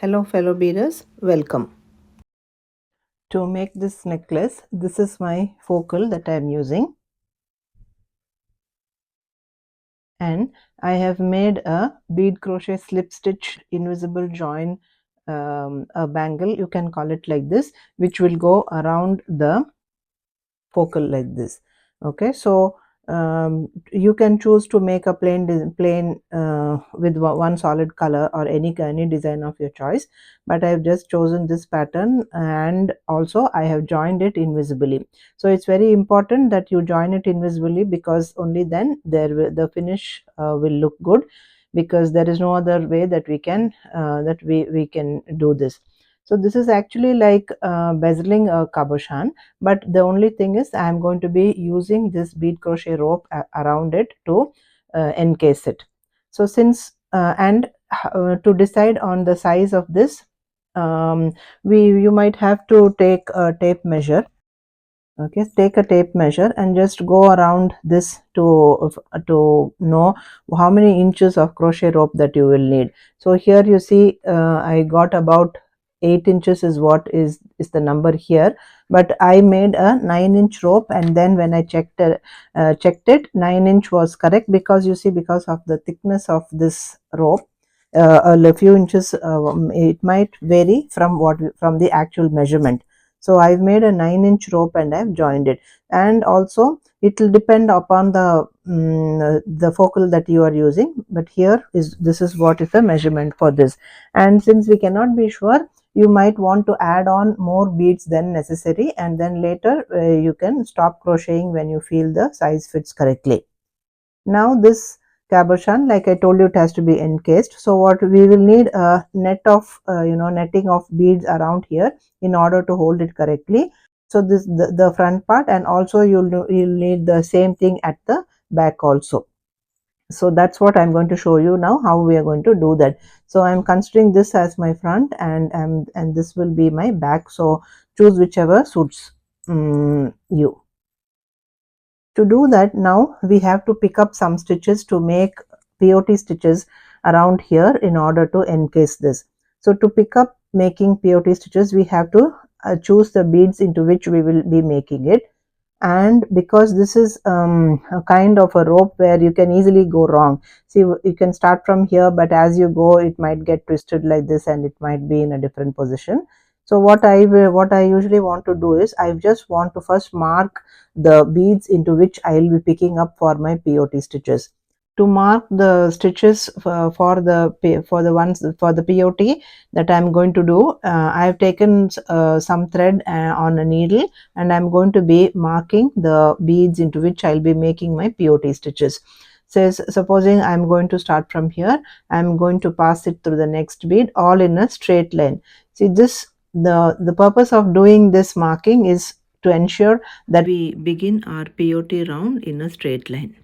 Hello fellow beaders, welcome. To make this necklace, this is my focal that I am using, and I have made a bead crochet slip stitch invisible join, a bangle, you can call it like this, which will go around the focal like this. Okay, so you can choose to make a plain with one solid color or any design of your choice, but I have just chosen this pattern, and also I have joined it invisibly. So it's very important that you join it invisibly, because only then the finish will look good, because there is no other way that we can do this. So this is actually like bezeling a cabochon, but the only thing is I am going to be using this bead crochet rope around it to encase it. So since and to decide on the size of this, we you might have to take a tape measure. Okay, take a tape measure and just go around this to know how many inches of crochet rope that you will need. So here you see, I got about 8 inches is what is the number here, but I made a 9-inch rope, and then when I checked it, 9-inch was correct, because you see, because of the thickness of this rope, a few inches, it might vary from the actual measurement. So I've made a 9-inch rope and I've joined it, and also it will depend upon the focal that you are using, but this is what is the measurement for this. And since we cannot be sure, you might want to add on more beads than necessary, and then later you can stop crocheting when you feel the size fits correctly. Now this cabochon, like I told you, it has to be encased. So what we will need, a net of netting of beads around here in order to hold it correctly. So this the front part, and also you'll need the same thing at the back also. So that's what I'm going to show you now, how we are going to do that. So I'm considering this as my front, and this will be my back. So choose whichever suits you. To do that, now we have to pick up some stitches to make peyote stitches around here in order to encase this. So to pick up making peyote stitches, we have to choose the beads into which we will be making it. And because this is a kind of a rope where you can easily go wrong, see, you can start from here, but as you go it might get twisted like this, and it might be in a different position. So what I usually want to do is, I just want to first mark the beads into which I will be picking up for my peyote stitches. To mark the stitches for the ones for the peyote that I'm going to do, I have taken some thread on a needle, and I'm going to be marking the beads into which I'll be making my peyote stitches. Says, supposing I'm going to start from here, I'm going to pass it through the next bead, all in a straight line. See, this the purpose of doing this marking is to ensure that we begin our peyote round in a straight line.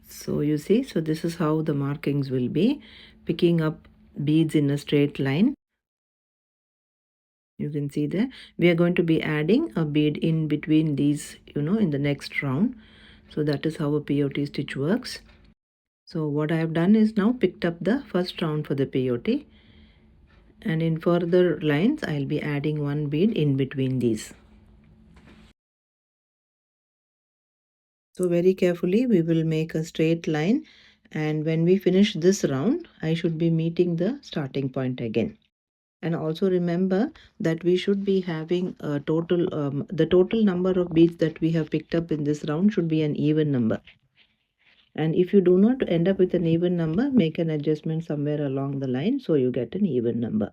So you see, so this is how the markings will be, picking up beads in a straight line. You can see there we are going to be adding a bead in between these, in the next round. So that is how a peyote stitch works. So what I have done is now picked up the first round for the peyote, and in further lines I'll be adding one bead in between these. So very carefully we will make a straight line, and when we finish this round I should be meeting the starting point again. And also remember that we should be having a the total number of beads that we have picked up in this round should be an even number. And if you do not end up with an even number, make an adjustment somewhere along the line so you get an even number.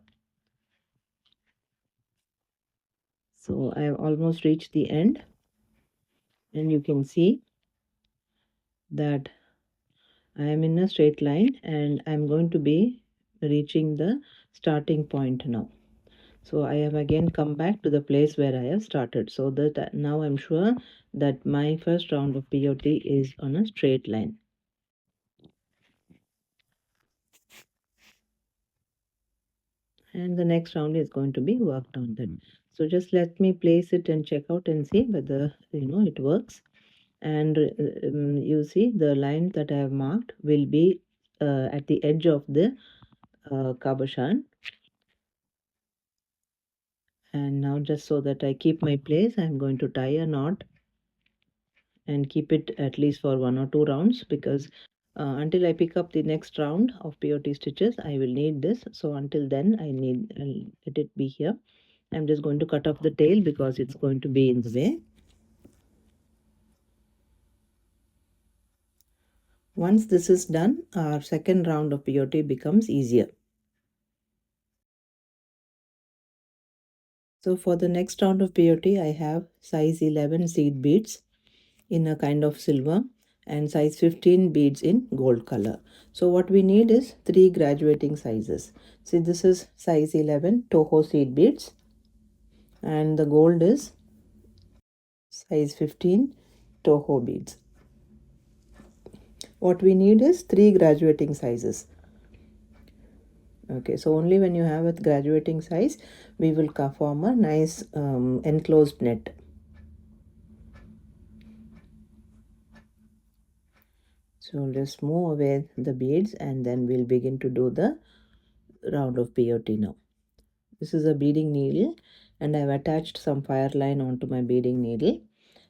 So I have almost reached the end, and you can see that I am in a straight line, and I'm going to be reaching the starting point now. So I have again come back to the place where I have started, so that now I'm sure that my first round of peyote is on a straight line. And the next round is going to be worked on then. So just let me place it and check out and see whether it works. And you see the line that I have marked will be at the edge of the cabochon. And now, just so that I keep my place, I'm going to tie a knot and keep it at least for 1 or 2 rounds, because until I pick up the next round of peyote stitches, I will need this. So until then, I'll let it be here. I'm just going to cut off the tail because it's going to be in the way. Once this is done, our second round of peyote becomes easier. So for the next round of peyote, I have size 11 seed beads in a kind of silver and size 15 beads in gold color. So what we need is 3 graduating sizes. See, this is size 11 Toho seed beads, and the gold is size 15 Toho beads. What we need is 3 graduating sizes. Okay, so only when you have a graduating size, we will form a nice enclosed net. So just move away the beads and then we'll begin to do the round of peyote now. This is a beading needle and I've attached some fire line onto my beading needle.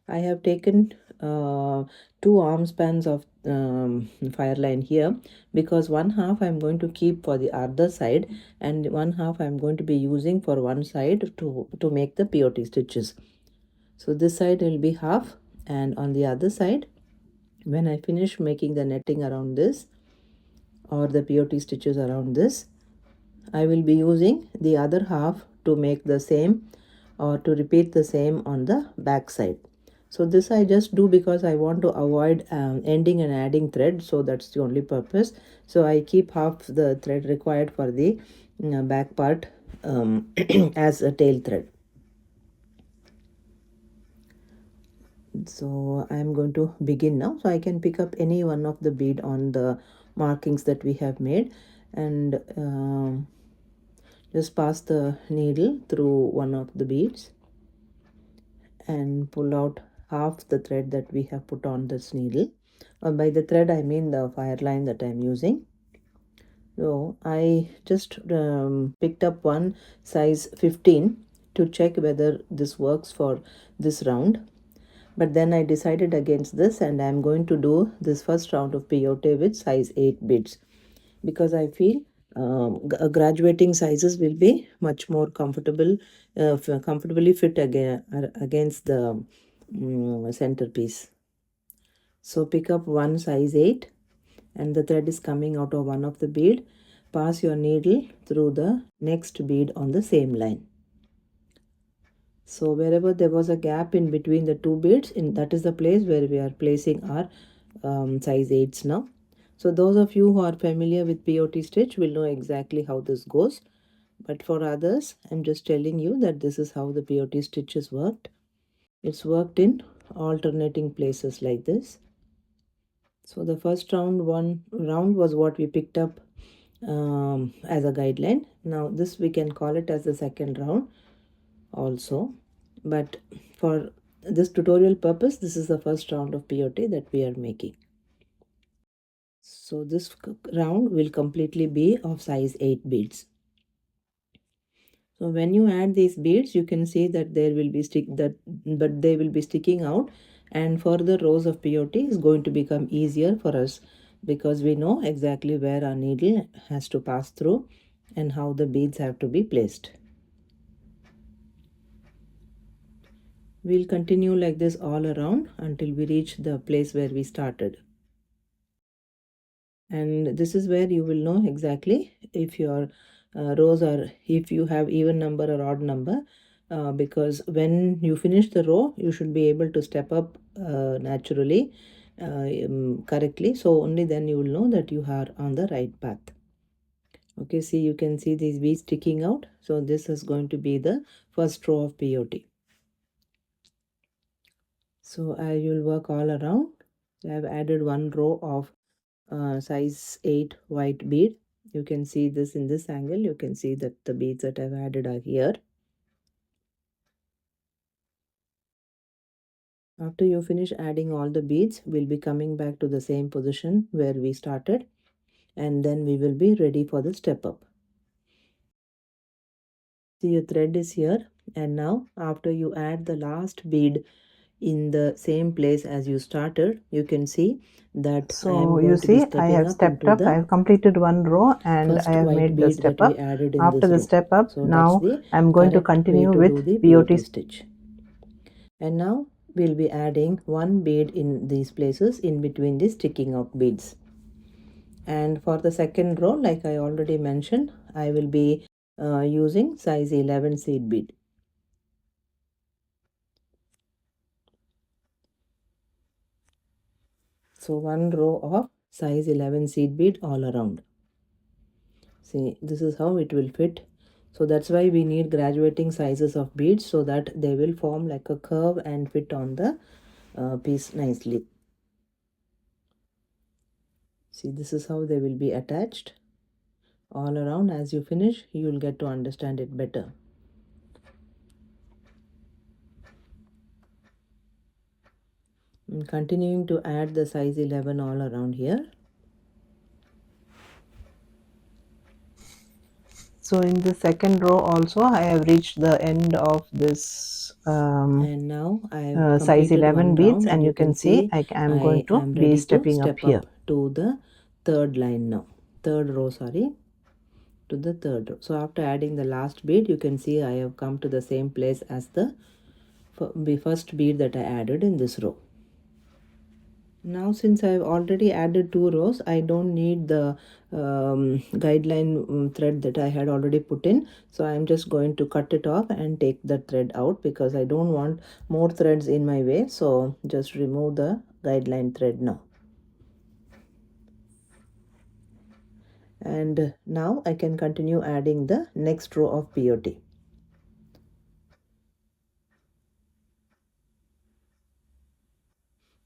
I have taken 2 arm spans of fire line here, because one half I'm going to keep for the other side and one half I'm going to be using for one side to make the peyote stitches. So this side will be half, and on the other side, when I finish making the netting around this or the peyote stitches around this, I will be using the other half to make the same or to repeat the same on the back side. So this I just do because I want to avoid ending and adding thread, so that's the only purpose. So I keep half the thread required for the back part as a tail thread. So I'm going to begin now. So I can pick up any one of the bead on the markings that we have made, and just pass the needle through one of the beads and pull out half the thread that we have put on this needle. By the thread I mean the fire line that I'm using. So I just picked up one size 15 to check whether this works for this round, but then I decided against this and I'm going to do this first round of peyote with size 8 beads, because I feel graduating sizes will be much more comfortable, comfortably fit against the centerpiece. So pick up one size 8 and the thread is coming out of one of the bead. Pass your needle through the next bead on the same line. So wherever there was a gap in between the two beads, that is the place where we are placing our size 8s now. So those of you who are familiar with peyote stitch will know exactly how this goes. But for others, I'm just telling you that this is how the peyote stitch is worked. It's worked in alternating places like this. So the first round was what we picked up as a guideline. Now this we can call it as the second round also. But for this tutorial purpose, this is the first round of peyote that we are making. So this round will completely be of size 8 beads. So when you add these beads, you can see that there will be but they will be sticking out, and further rows of peyote is going to become easier for us because we know exactly where our needle has to pass through and how the beads have to be placed. We'll continue like this all around until we reach the place where we started. And this is where you will know exactly if your rows are, if you have even number or odd number, because when you finish the row, you should be able to step up naturally, correctly. So only then you will know that you are on the right path. Okay, see, you can see these beads sticking out. So this is going to be the first row of peyote. So I will work all around. I have added one row of size 8 white bead. You can see this in this angle. You can see that the beads that I've added are here. After you finish adding all the beads, we'll be coming back to the same position where we started, and then we will be ready for the step up. See, your thread is here, and now after you add the last bead in the same place as you started, you can see that I am you going to be see, I stepping have up stepped into up. I the have completed one row and I first have white made the bead step that we up. added in After this the row. step up, So that's now the I am going to correct way continue to with do the peyote. peyote stitch. And now we'll be adding one bead in these places in between the sticking out beads. And for the second row, like I already mentioned, I will be using size 11 seed bead. So one row of size 11 seed bead all around. See, this is how it will fit. So that's why we need graduating sizes of beads, so that they will form like a curve and fit on the piece nicely. See, this is how they will be attached all around. As you finish, you will get to understand it better. I'm continuing to add the size 11 all around here. So in the second row also I have reached the end of this And now I have size completed 11 one beads, round, and and you you can can see see I am going I to am be ready to stepping up step here. up to the third line now. Third row, sorry, to the third row. So after adding the last bead, you can see I have come to the same place as the first bead that I added in this row. Now since I have already added 2 rows, I don't need the guideline thread that I had already put in. So I am just going to cut it off and take the thread out, because I don't want more threads in my way. So just remove the guideline thread now. And now I can continue adding the next row of peyote.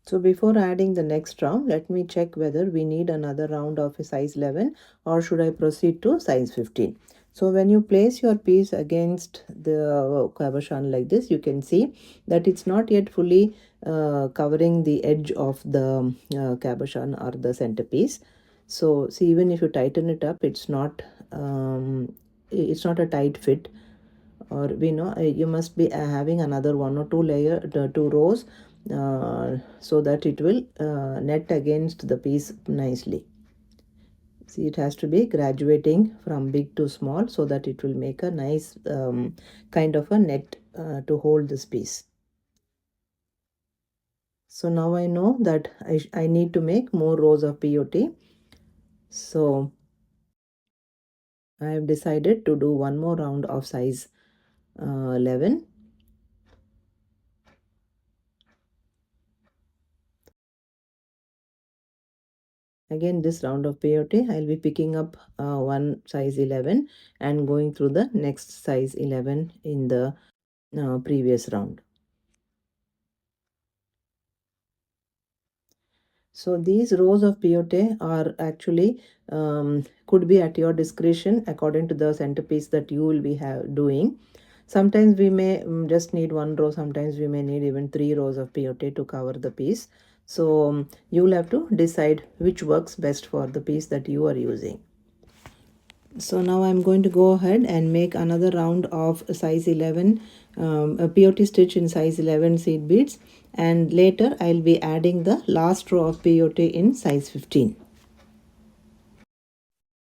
So before adding the next round, let me check whether we need another round of a size 11, or should I proceed to size 15. So when you place your piece against the cabochon like this, you can see that it's not yet fully covering the edge of the cabochon or the centerpiece. So see, even if you tighten it up, it's not a tight fit. Or we know you must be having another 1 or 2 rows, so that it will net against the piece nicely. See, it has to be graduating from big to small, so that it will make a nice kind of a net to hold this piece. So now I know that I need to make more rows of peyote. So I have decided to do one more round of size 11. Again, this round of peyote, I'll be picking up one size 11 and going through the next size 11 in the previous round. So these rows of peyote are actually could be at your discretion according to the centerpiece that you will be doing. Sometimes we may just need 1 row, sometimes we may need even 3 rows of peyote to cover the piece. So you will have to decide which works best for the piece that you are using. So now I'm going to go ahead and make another round of size 11 a peyote stitch in size 11 seed beads, and later I'll be adding the last row of peyote in size 15.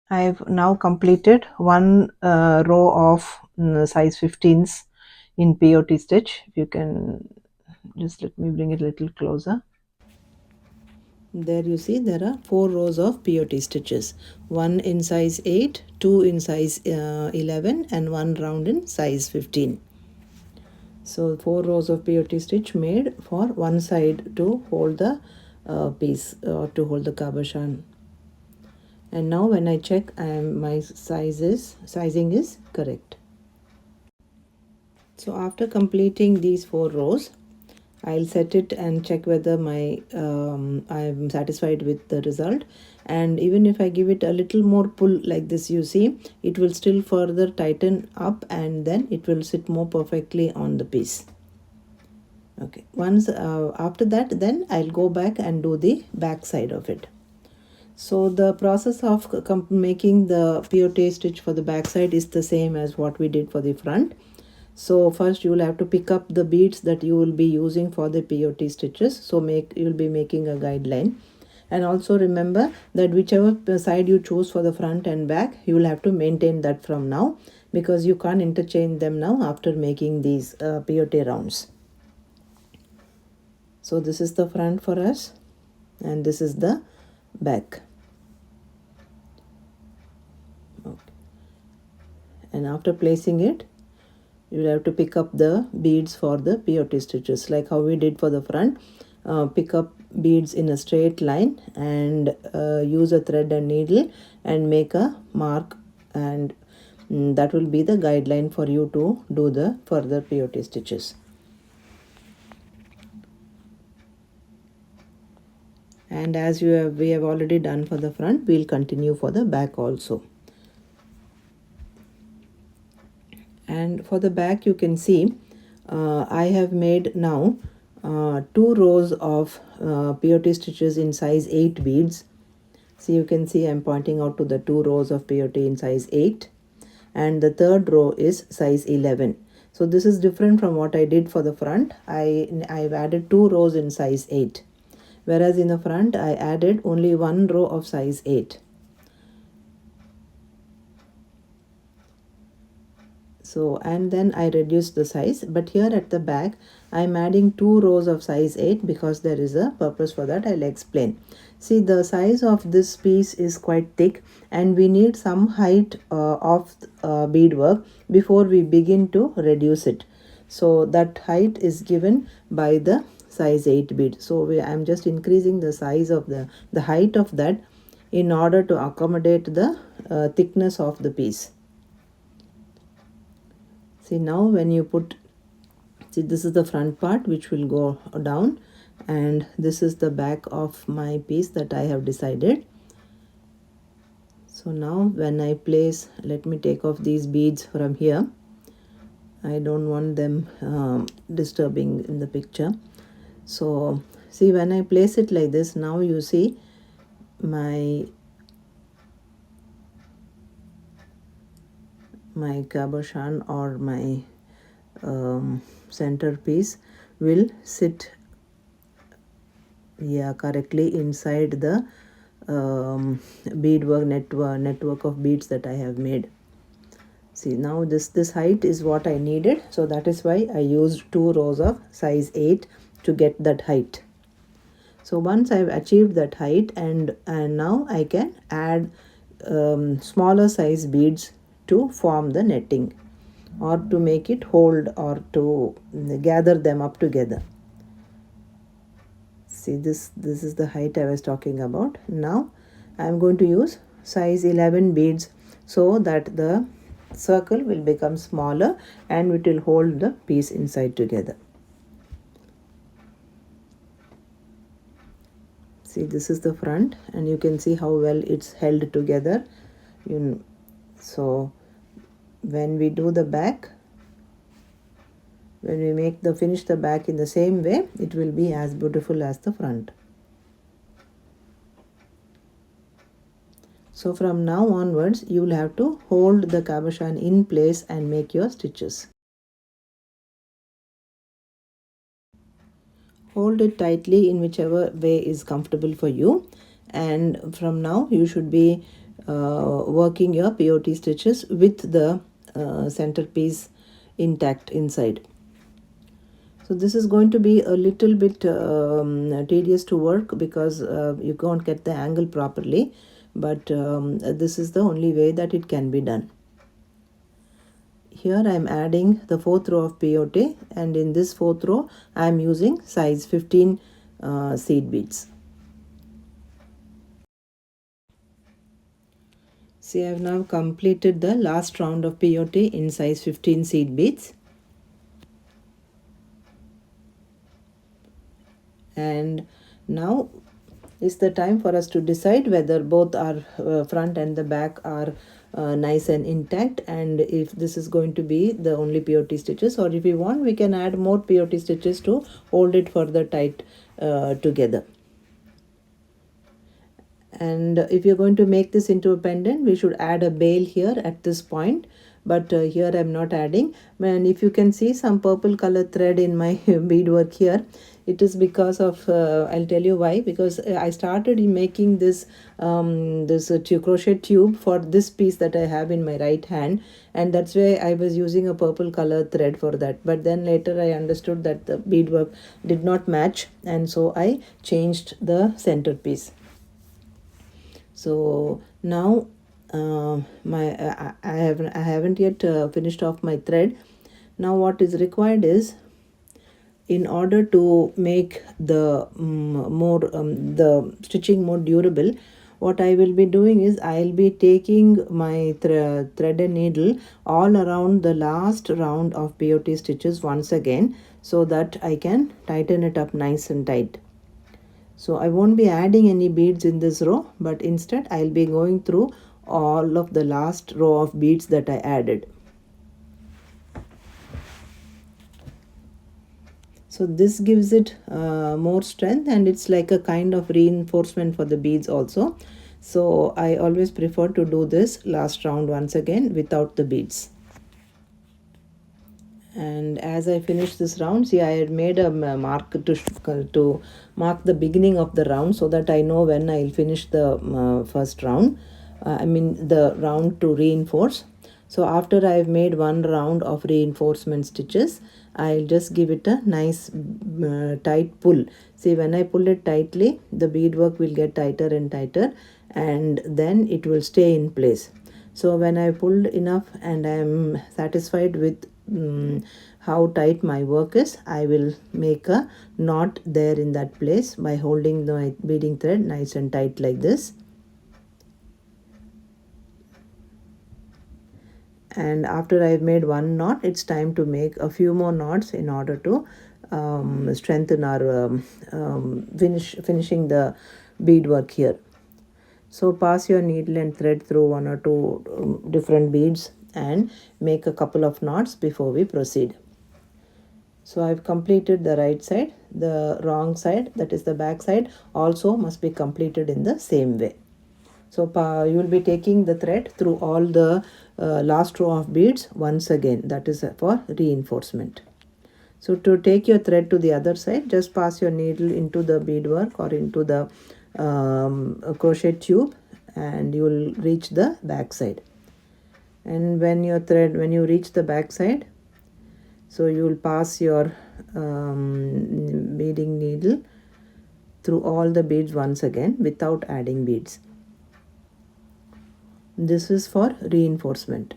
I've now completed one row of size 15s in peyote stitch. If you can just let me bring it a little closer. There you see there are 4 rows of peyote stitches, one in size 8, two in size 11, and one round in size 15. So 4 rows of peyote stitch made for one side to hold the piece, to hold the cabochon. And now when I check, my sizing is correct. So after completing these 4 rows, I'll set it and check whether I'm satisfied with the result. And even if I give it a little more pull like this, you see, it will still further tighten up, and then it will sit more perfectly on the piece. Okay, once after that, then I'll go back and do the back side of it. So the process of making the peyote stitch for the back side is the same as what we did for the front. So first you will have to pick up the beads that you will be using for the peyote stitches. So you will be making a guideline. And also remember that whichever side you choose for the front and back, you will have to maintain that from now, because you can't interchange them now after making these peyote rounds. So this is the front for us, and this is the back. Okay. And after placing it, you will have to pick up the beads for the peyote stitches, like how we did for the front. Pick up beads in a straight line and use a thread and needle and make a mark, and that will be the guideline for you to do the further peyote stitches. And as we have already done for the front, we'll continue for the back also. And for the back, you can see I have made now 2 rows of peyote stitches in size 8 beads. So you can see I'm pointing out to the 2 rows of peyote in size 8, and the third row is size 11. So this is different from what I did for the front. I've added 2 rows in size 8, whereas in the front I added only 1 row of size 8. So, and then I reduced the size, but here at the back I'm adding 2 rows of size 8 because there is a purpose for that. I'll explain. See, the size of this piece is quite thick, and we need some height of beadwork before we begin to reduce it. So that height is given by the size 8 bead. So I'm just increasing the size of the height of that in order to accommodate the thickness of the piece. See, now when you put, see, this is the front part which will go down, and this is the back of my piece that I have decided. So now when I place, let me take off these beads from here. I don't want them disturbing in the picture. So see, when I place it like this, now you see my cabochon or my centerpiece will sit correctly inside the beadwork network of beads that I have made. See, now this height is what I needed, so that is why I used 2 rows of size 8 to get that height. So once I've achieved that height, and now I can add smaller size beads to form the netting, or to make it hold, or to gather them up together. See, this is the height I was talking about. Now I am going to use size 11 beads so that the circle will become smaller and it will hold the piece inside together. See, this is the front, and you can see how well it's held together. So when we do the back, when we finish the back in the same way, it will be as beautiful as the front. So from now onwards, you will have to hold the cabochon in place and make your stitches. Hold it tightly in whichever way is comfortable for you, and from now you should be working your peyote stitches with the centerpiece intact inside. So this is going to be a little bit tedious to work because you can't get the angle properly, but this is the only way that it can be done. Here I am adding the 4th row of peyote, and in this 4th row I am using size 15 seed beads. See, I have now completed the last round of peyote in size 15 seed beads. And now is the time for us to decide whether both our front and the back are nice and intact, and if this is going to be the only peyote stitches, or if we want, we can add more peyote stitches to hold it further tight together. And if you're going to make this into a pendant, we should add a bail here at this point, but here I'm not adding. And if you can see some purple color thread in my beadwork here, it is because of I'll tell you why. Because I started in making this crochet tube for this piece that I have in my right hand, and that's why I was using a purple color thread for that. But then later I understood that the beadwork did not match, and so I changed the centerpiece. So now I haven't yet finished off my thread. Now what is required is, in order to make the the stitching more durable, what I will be doing is I'll be taking my thread and needle all around the last round of peyote stitches once again, so that I can tighten it up nice and tight. So I won't be adding any beads in this row, but instead I'll be going through all of the last row of beads that I added. So this gives it more strength, and it's like a kind of reinforcement for the beads also. So I always prefer to do this last round once again without the beads. And as I finish this round, see, I had made a mark to mark the beginning of the round, so that I know when I'll finish the first round, I mean the round to reinforce. So after I've made one round of reinforcement stitches, I'll just give it a nice tight pull. See, when I pull it tightly, the beadwork will get tighter and tighter, and then it will stay in place. So when I pulled enough and I am satisfied with how tight my work is, I will make a knot there in that place by holding the beading thread nice and tight like this. And after I've made one knot, it's time to make a few more knots in order to strengthen our finishing the beadwork here. So pass your needle and thread through one or two different beads and make a couple of knots before we proceed. So I've completed the right side. The wrong side, that is the back side, also must be completed in the same way. So you will be taking the thread through all the last row of beads once again. That is for reinforcement. So to take your thread to the other side, just pass your needle into the beadwork or into the crochet tube, and you will reach the back side. And when you reach the back side, so you will pass your beading needle through all the beads once again without adding beads. This is for reinforcement.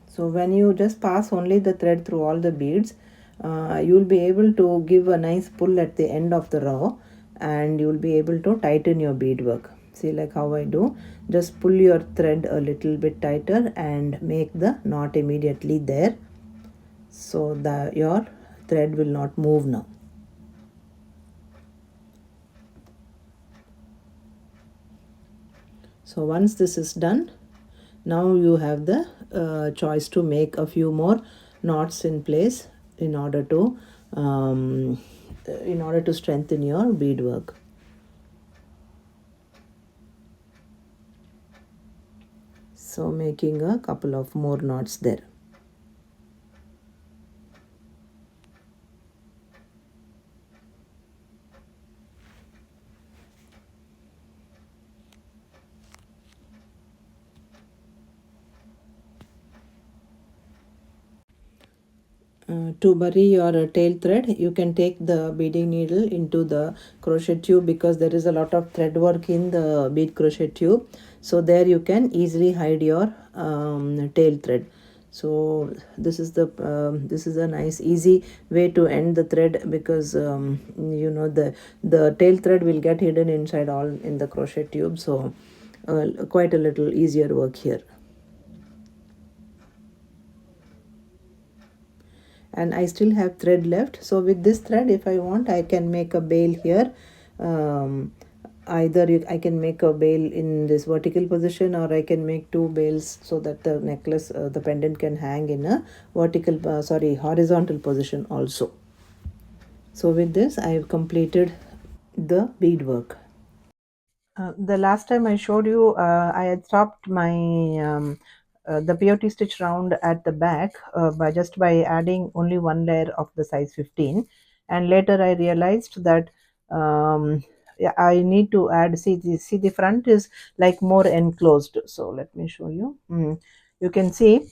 So when you just pass only the thread through all the beads, you will be able to give a nice pull at the end of the row, and you will be able to tighten your beadwork. See, like how I do, just pull your thread a little bit tighter and make the knot immediately there, so that your thread will not move now. So once this is done, now you have the choice to make a few more knots in place in order to strengthen your beadwork. So making a couple of more knots there. To bury your tail thread, you can take the beading needle into the crochet tube, because there is a lot of thread work in the bead crochet tube. So there you can easily hide your tail thread. So this is a nice easy way to end the thread, because the tail thread will get hidden inside all in the crochet tube. So quite a little easier work here. And I still have thread left, so with this thread, if I want, I can make a bail here. I can make a bail in this vertical position, or I can make two bails so that the necklace, the pendant, can hang in a horizontal position also. So with this, I have completed the beadwork. The last time I showed you, I had stopped my the peyote stitch round at the back by adding only one layer of the size 15, and later I realized that yeah, I need to add. See the front is like more enclosed. So let me show you. You can see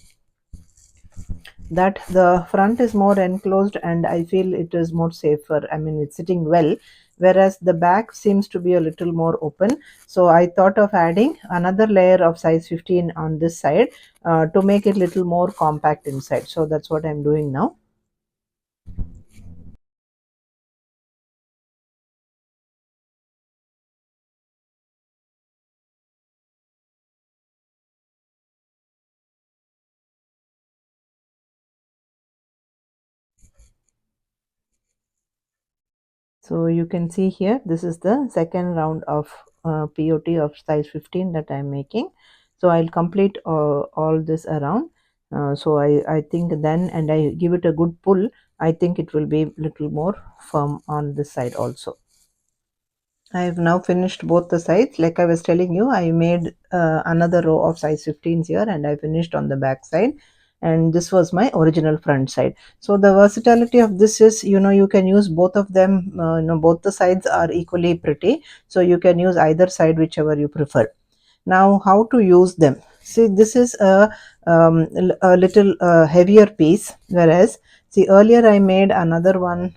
that the front is more enclosed, and I feel it is more safer. I mean, it's sitting well, whereas the back seems to be a little more open. So I thought of adding another layer of size 15 on this side to make it little more compact inside. So that's what I'm doing now. So you can see here, this is the second round of POT of size 15 that I'm making. So I'll complete all this around. I think then, and I give it a good pull, I think it will be little more firm on this side also. I have now finished both the sides. Like I was telling you, I made another row of size 15s here, and I finished on the back side. And this was my original front side. So the versatility of this is, you can use both of them. Both the sides are equally pretty. So you can use either side, whichever you prefer. Now, how to use them? See, this is a little heavier piece, whereas see earlier I made another one.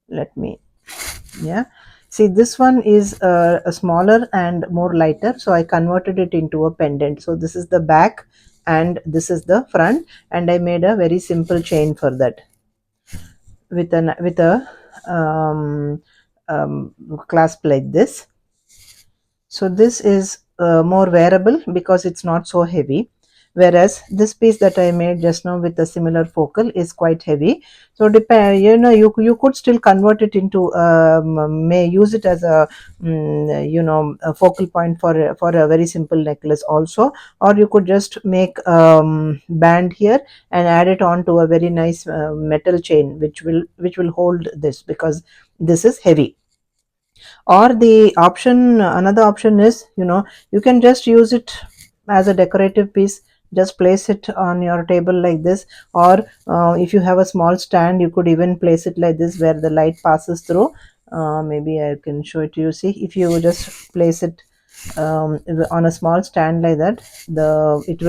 Let me Yeah, see, this one is a smaller and more lighter, so I converted it into a pendant. So this is the back and this is the front, and I made a very simple chain for that with a clasp like this. So this is more wearable because it's not so heavy, whereas this piece that I made just now with a similar focal is quite heavy. So depend, you could still convert it into may use it as a a focal point for a very simple necklace also, or you could just make band here and add it on to a very nice metal chain which will hold this, because this is heavy. Or the option another option is, you can just use it as a decorative piece. Just place it on your table like this, or if you have a small stand, you could even place it like this where the light passes through. Maybe I can show it to you. See, if you just place it on a small stand like that, it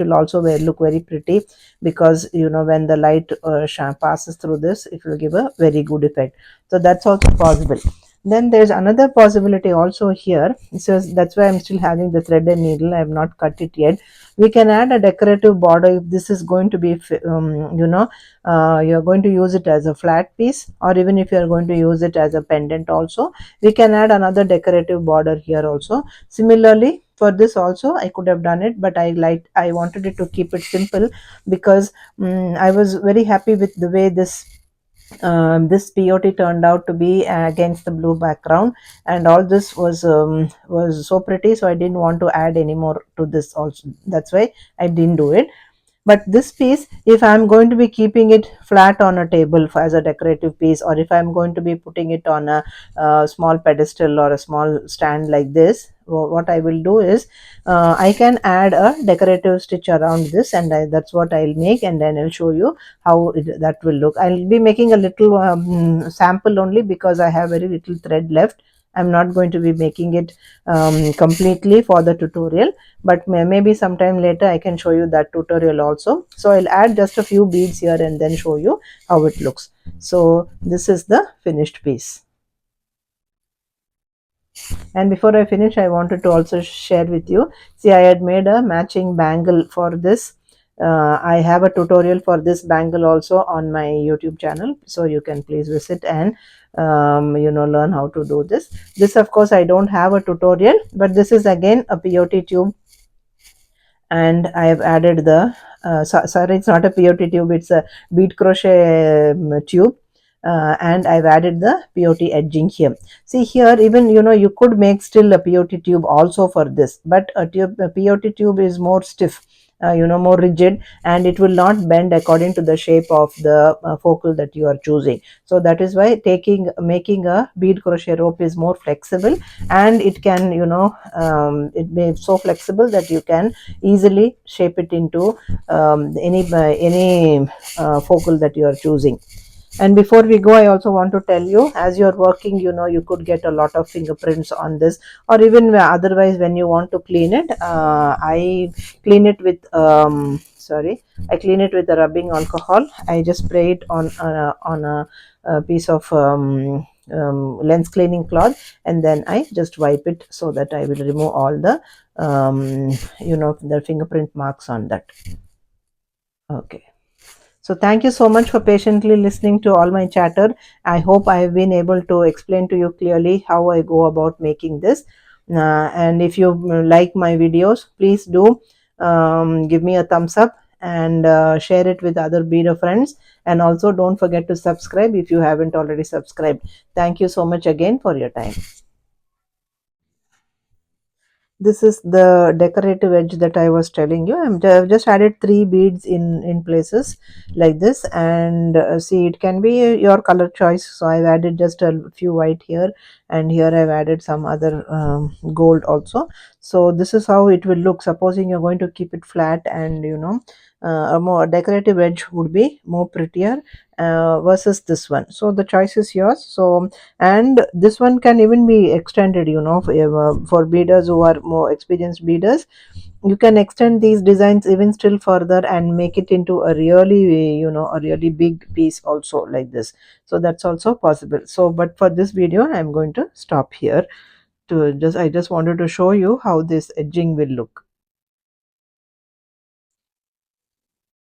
will also look very pretty, because when the light passes through this, it will give a very good effect. So that's also possible. Then there's another possibility also here. So that's why I'm still having the thread and needle. I have not cut it yet. We can add a decorative border if this is going to be you're going to use it as a flat piece, or even if you're going to use it as a pendant also, we can add another decorative border here also. Similarly, for this also I could have done it, but I wanted it to keep it simple, because I was very happy with the way this peyote turned out to be against the blue background, and all this was so pretty, so I didn't want to add any more to this also. That's why I didn't do it. But this piece, if I'm going to be keeping it flat on a table as a decorative piece, or if I'm going to be putting it on a small pedestal or a small stand like this, what I will do is, I can add a decorative stitch around this, and that's what I'll make, and then I'll show you how that will look. I'll be making a little sample only, because I have very little thread left. I'm not going to be making it completely for the tutorial, but maybe sometime later I can show you that tutorial also. So I'll add just a few beads here and then show you how it looks. So this is the finished piece. And before I finish, I wanted to also share with you. See, I had made a matching bangle for this. I have a tutorial for this bangle also on my YouTube channel, so you can please visit and learn how to do this. This, of course, I don't have a tutorial, but this is again a peyote tube, and I have added the sorry, it's not a peyote tube, it's a bead crochet tube, and I've added the peyote edging here. See here, even you could make still a peyote tube also for this, but a peyote tube is more stiff, more rigid, and it will not bend according to the shape of the focal that you are choosing. So that is why making a bead crochet rope is more flexible, and it can, it may be so flexible that you can easily shape it into any focal that you are choosing. And before we go, I also want to tell you, as you're working, you could get a lot of fingerprints on this, or even otherwise when you want to clean it. I clean it with I clean it with a rubbing alcohol. I just spray it on a piece of lens cleaning cloth, and then I just wipe it so that I will remove all the fingerprint marks on that. Okay. So thank you so much for patiently listening to all my chatter. I hope I have been able to explain to you clearly how I go about making this. And if you like my videos, please do give me a thumbs up, and share it with other beader friends. And also don't forget to subscribe if you haven't already subscribed. Thank you so much again for your time. This is the decorative edge that I was telling you. I've just added three beads in places like this, and see, it can be your color choice. So I've added just a few white here, and here I've added some other gold also. So this is how it will look. Supposing you're going to keep it flat, and a more decorative edge would be more prettier versus this one. So the choice is yours. So, and this one can even be extended, for beaders who are more experienced beaders. You can extend these designs even still further and make it into a really big piece also, like this. So that's also possible. So but for this video I'm going to stop here. I just wanted to show you how this edging will look.